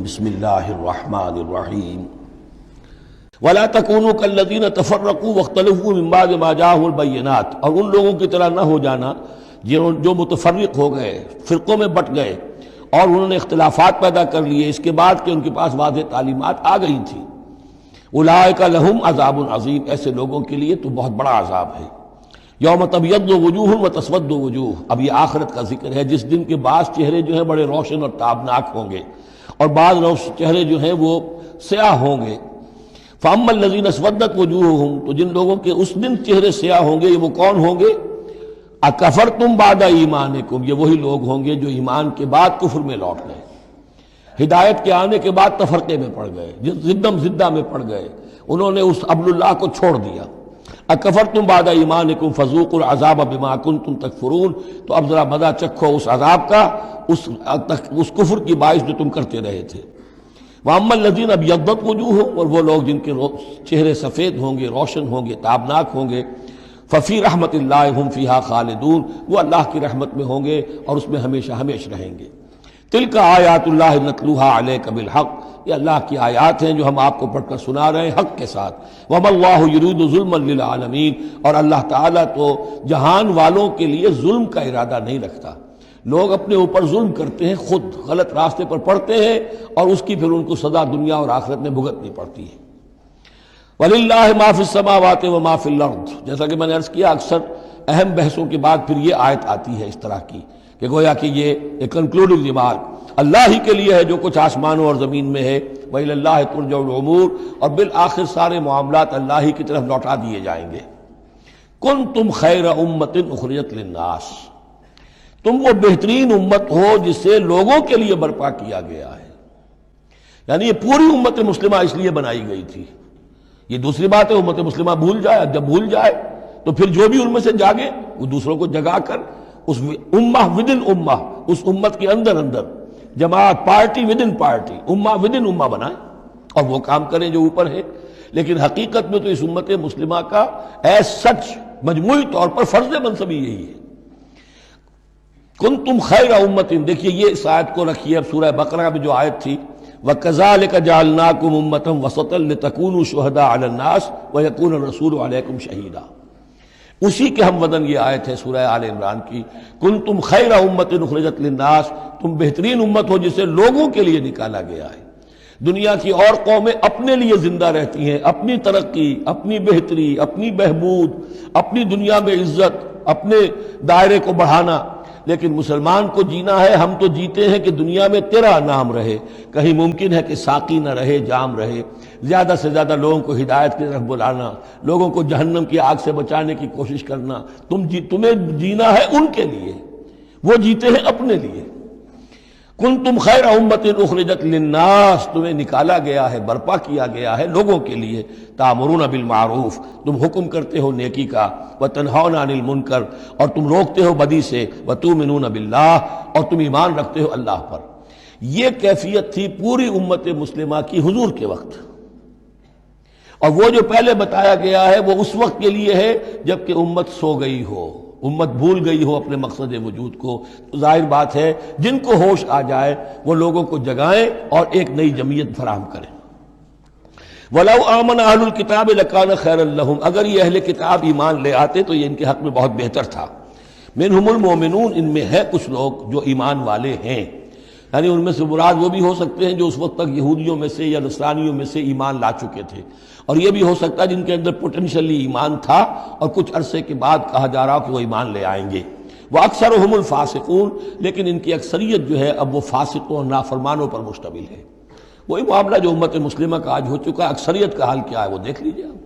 بسم اللہ الرحمن الرحیم وَلَا تَكُونُوا كَالَّذِينَ تَفَرَّقُوا وَاخْتَلَفُوا مِن بَعْدِ مَا جَاءَهُمُ الْبَيِّنَاتُ، اور ان لوگوں کی طرح نہ ہو جانا جو متفرق ہو گئے، فرقوں میں بٹ گئے اور انہوں نے اختلافات پیدا کر لیے اس کے بعد کہ ان کے پاس واضح تعلیمات آ گئی تھیں۔ اولئک لہم عذاب عظیم، ایسے لوگوں کے لیے تو بہت بڑا عذاب ہے۔ یوم تبیض وجوہ وتسود وجوہ، اب یہ آخرت کا ذکر ہے جس دن کے بعض چہرے جو ہیں بڑے روشن اور تابناک ہوں گے اور بعض چہرے جو ہیں وہ سیاہ ہوں گے۔ فَأَمَّا الَّذِينَ اسْوَدَّتْ وُجُوهُهُمْ، تو جن لوگوں کے اس دن چہرے سیاہ ہوں گے، یہ وہ کون ہوں گے؟ اَكَفَرْتُمْ بَعْدَ ایمانکم، یہ وہی لوگ ہوں گے جو ایمان کے بعد کفر میں لوٹ گئے، ہدایت کے آنے کے بعد تفرقے میں پڑ گئے، زدہ میں پڑ گئے، انہوں نے اس عبد اللہ کو چھوڑ دیا۔ اَكَفَرْتُمْ بَعْدَ ایمانکم فَذُوقُوا الْعَذَابَ بِمَا كُنْتُمْ تَكْفُرُونَ، تو اب ذرا مزہ چکھو اس عذاب کا، اس کفر کی باعث جو تم کرتے رہے تھے۔ وَأَمَّا الَّذِينَ ابْيَضَّتْ وُجُوهُهُمْ، اور وہ لوگ جن کے چہرے سفید ہوں گے، روشن ہوں گے، تابناک ہوں گے، فَفِي رَحْمَةِ اللَّهِ هُمْ فِيهَا خَالِدُونَ، وہ اللہ کی رحمت میں ہوں گے اور اس میں ہمیشہ ہمیش رہیں گے۔ تِلْكَ آیاتُ اللَّهِ نَتْلُوهَا عَلَيْكَ بِالْحَقِّ، یہ اللہ کی آیات ہیں جو ہم آپ کو پڑھ کر سنا رہے ہیں حق کے ساتھ۔ وَمَا اللَّهُ يُرِيدُ ظُلْمًا لِلْعَالَمِينَ، اور اللہ تعالیٰ تو جہان والوں کے لیے ظلم کا ارادہ نہیں رکھتا۔ لوگ اپنے اوپر ظلم کرتے ہیں، خود غلط راستے پر پڑتے ہیں اور اس کی پھر ان کو سزا دنیا اور آخرت میں بھگتنی پڑتی ہے۔ وَلِلَّهِ مَا فِي السَّمَاوَاتِ وَمَا فِي الْأَرْضِ، جیسا کہ میں نے عرض کیا اکثر اہم بحثوں کے بعد پھر یہ آیت آتی ہے اس طرح کی کہ گویا کہ یہ ایک کنکلوڈنگ ریمارک، اللہ ہی کے لیے ہے جو کچھ آسمانوں اور زمین میں ہے، وَإِلَى اللَّهِ تُرْجَعُ الْأُمُورُ، اور بالآخر سارے معاملات اللہ ہی کی طرف لوٹا دیے جائیں گے۔ كُنتُمْ خَيْرَ أُمَّةٍ أُخْرِجَتْ لِلنَّاسِ، تم وہ بہترین امت ہو جسے لوگوں کے لیے برپا کیا گیا ہے، یعنی یہ پوری امت مسلمہ اس لیے بنائی گئی تھی۔ یہ دوسری بات ہے امت مسلمہ بھول جائے، جب بھول جائے تو پھر جو بھی ان میں سے جاگے وہ دوسروں کو جگا کر اس امہ ودن امہ، اس امت کے اندر جماعت، پارٹی ودن پارٹی، امہ ودن امہ بنائیں اور وہ کام کریں جو اوپر ہے۔ لیکن حقیقت میں تو اس امت مسلمہ کا ایز سچ مجموعی طور پر فرض منصبی یہی ہے۔ کنتم خیر امت، دیکھیے یہ اس آیت کو رکھیے اب سورہ بقرہ میں جو آیت تھی، وَكَذَلِكَ جَعَلْنَاكُمْ أُمَّةً وَسَطًا لِتَكُونُوا شُهَدَاءَ عَلَى النَّاسِ وَيَكُونَ الرَّسُولُ عَلَيْكُمْ شَهِيدًا، اسی کے ہم وطن یہ آیت ہے سورہ آل عمران کی، کنتم خیر امت اخرجت للناس، تم بہترین امت ہو جسے لوگوں کے لیے نکالا گیا ہے۔ دنیا کی اور قومیں اپنے لیے زندہ رہتی ہیں، اپنی ترقی، اپنی بہتری، اپنی بہبود، اپنی دنیا میں عزت، اپنے دائرے کو بڑھانا، لیکن مسلمان کو جینا ہے، ہم تو جیتے ہیں کہ دنیا میں تیرا نام رہے، کہیں ممکن ہے کہ ساقی نہ رہے، جام رہے، زیادہ سے زیادہ لوگوں کو ہدایت کی طرف بلانا، لوگوں کو جہنم کی آگ سے بچانے کی کوشش کرنا۔ تمہیں جینا ہے ان کے لیے، وہ جیتے ہیں اپنے لیے۔ کنتم خیر امت اخرجت للناس، تمہیں نکالا گیا ہے، برپا کیا گیا ہے لوگوں کے لیے۔ تامرون بالمعروف، تم حکم کرتے ہو نیکی کا، وتنہون عن المنکر، اور تم روکتے ہو بدی سے، وتؤمنون باللہ، اور تم ایمان رکھتے ہو اللہ پر۔ یہ کیفیت تھی پوری امت مسلمہ کی حضور کے وقت، اور وہ جو پہلے بتایا گیا ہے وہ اس وقت کے لیے ہے جب کہ امت سو گئی ہو، امت بھول گئی ہو اپنے مقصد وجود کو۔ تو ظاہر بات ہے جن کو ہوش آ جائے وہ لوگوں کو جگائیں اور ایک نئی جمعیت فراہم کریں۔ وَلَوْ آمَنَ أَهْلُ الْكِتَابِ لَكَانَ خَيْرًا لَهُمْ، اگر یہ اہل کتاب ایمان لے آتے تو یہ ان کے حق میں بہت بہتر تھا۔ مِنْهُمُ الْمُؤْمِنُونَ، ان میں ہے کچھ لوگ جو ایمان والے ہیں، یعنی ان میں سے مراد وہ بھی ہو سکتے ہیں جو اس وقت تک یہودیوں میں سے یا نصرانیوں میں سے ایمان لا چکے تھے، اور یہ بھی ہو سکتا ہے جن کے اندر پوٹینشلی ایمان تھا اور کچھ عرصے کے بعد کہا جا رہا کہ وہ ایمان لے آئیں گے۔ وَأَكْثَرُهُمُ الْفَاسِقُونَ، لیکن ان کی اکثریت جو ہے اب وہ فاسقوں اور نافرمانوں پر مشتمل ہے۔ وہی معاملہ جو امت مسلمہ کا آج ہو چکا ہے، اکثریت کا حال کیا ہے وہ دیکھ لیجیے آپ۔